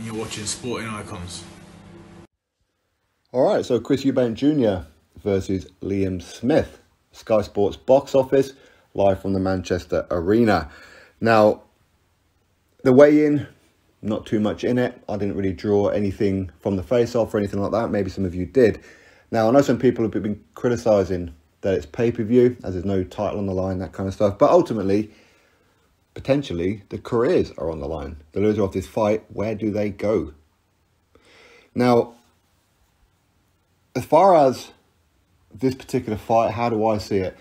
and you're watching Sporting Icons. All right, so Chris Eubank Jr. versus Liam Smith. Sky Sports Boxoffice, live from the Manchester Arena. Now, the weigh-in, not too much in it. I didn't really draw anything from the face-off or anything like that. Maybe some of you did. Now, I know some people have been criticising that it's pay-per-view, as there's no title on the line, that kind of stuff. But ultimately, potentially, the careers are on the line. The loser of this fight, where do they go? Now, as far as this particular fight, how do I see it?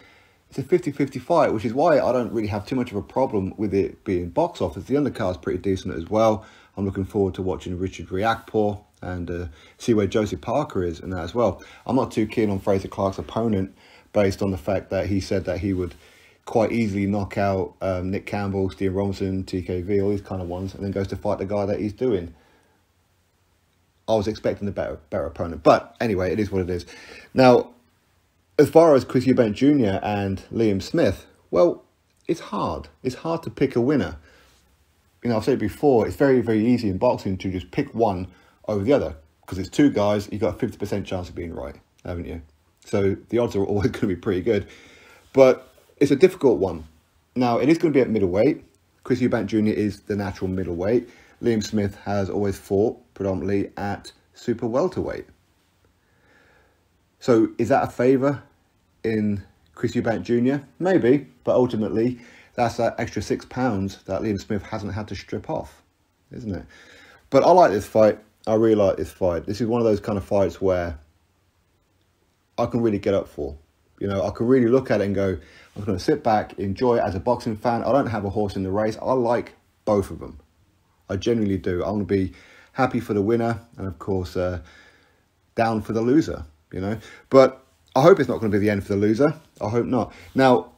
It's a 50-50 fight, which is why I don't really have too much of a problem with it being box office. The undercard's pretty decent as well. I'm looking forward to watching Riakporhe and see where Joseph Parker is in that as well. I'm not too keen on Frazer Clarke's opponent based on the fact that he said that he would quite easily knock out Nick Campbell, Steve Robinson, TKV, all these kind of ones, and then goes to fight the guy that he's doing. I was expecting a better opponent. But anyway, it is what it is. Now, as far as Chris Eubank Jr. and Liam Smith, well, it's hard. It's hard to pick a winner. You know, I've said it before, it's very, very easy in boxing to just pick one over the other. Because it's two guys, you've got a 50% chance of being right, haven't you? So the odds are always going to be pretty good. But it's a difficult one. Now, it is going to be at middleweight. Chris Eubank Jr. is the natural middleweight. Liam Smith has always fought predominantly at super welterweight. So is that a favour in Chris Eubank Jr.? Maybe, but ultimately that's that extra £6 that Liam Smith hasn't had to strip off, isn't it? But I like this fight. I really like this fight. This is one of those kind of fights where I can really get up for. You know, I can really look at it and go, I'm going to sit back, enjoy it as a boxing fan. I don't have a horse in the race. I like both of them. I genuinely do. I want to be happy for the winner and, of course, down for the loser, you know. But I hope it's not going to be the end for the loser. I hope not. Now,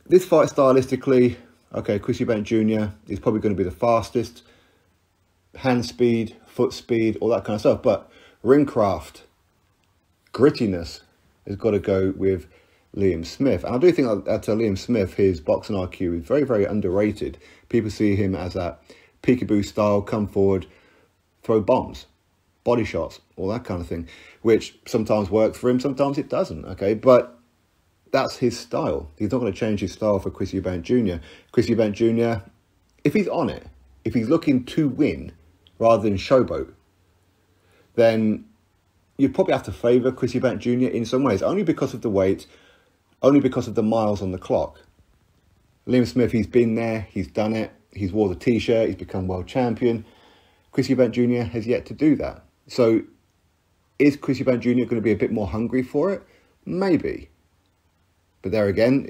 this fight stylistically, okay, Chris Eubank Jr. is probably going to be the fastest. Hand speed, foot speed, all that kind of stuff. But ring craft, grittiness has got to go with Liam Smith. And I do think that Liam Smith, his boxing IQ is very, very underrated. People see him as that peekaboo style, come forward, throw bombs, body shots, all that kind of thing, which sometimes works for him, sometimes it doesn't, okay? But that's his style. He's not going to change his style for Chris Eubank Jr. Chris Eubank Jr., if he's on it, if he's looking to win rather than showboat, then you'd probably have to favour Chris Eubank Jr. in some ways, only because of the weight, only because of the miles on the clock. Liam Smith, he's been there, he's done it, he's wore the T-shirt, he's become world champion. Chris Eubank Jr. has yet to do that. So is Chris Eubank Jr. going to be a bit more hungry for it? Maybe. But there again,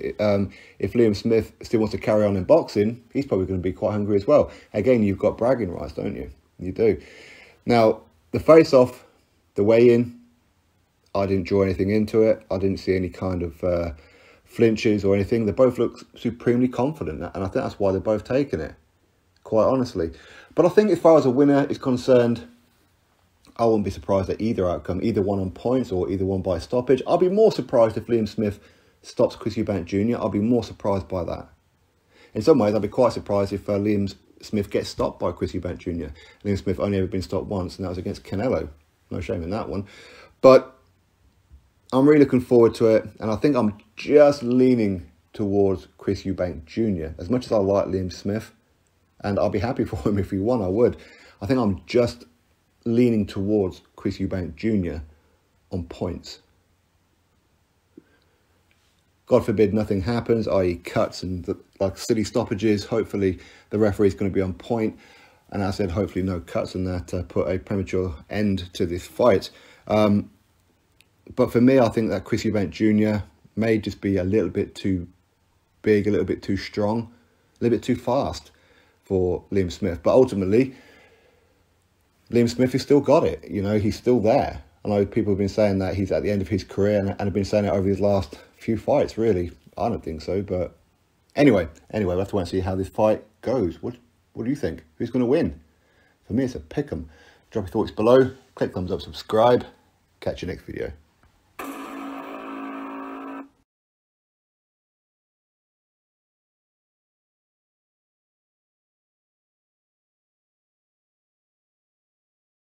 if Liam Smith still wants to carry on in boxing, he's probably going to be quite hungry as well. Again, you've got bragging rights, don't you? You do. Now, the face-off, the weigh-in, I didn't draw anything into it. I didn't see any kind of flinches or anything. They both look supremely confident, and I think that's why they're both taking it, quite honestly. But I think as far as a winner is concerned, I wouldn't be surprised at either outcome, either one on points or either one by stoppage. I'll be more surprised if Liam Smith stops Chris Eubank Jr. I'll be more surprised by that. In some ways, I'll be quite surprised if Liam Smith gets stopped by Chris Eubank Jr. Liam Smith only ever been stopped once, and that was against Canelo. No shame in that one. But I'm really looking forward to it, and I think I'm just leaning towards Chris Eubank Jr. As much as I like Liam Smith, and I'll be happy for him if he won, I would. I think I'm just leaning towards Chris Eubank Jr. on points. God forbid nothing happens, i.e. cuts and like silly stoppages. Hopefully the referee's going to be on point. And as I said, hopefully no cuts, and that put a premature end to this fight. But for me, I think that Chris Eubank Jr. may just be a little bit too big, a little bit too strong, a little bit too fast for Liam Smith. But ultimately, Liam Smith has still got it. You know, he's still there. I know people have been saying that he's at the end of his career and have been saying it over his last few fights, really. I don't think so, but anyway, we'll have to wait and see how this fight goes. What do you think? Who's going to win? For me, it's a pick 'em. Drop your thoughts below. Click thumbs up, subscribe. Catch you next video.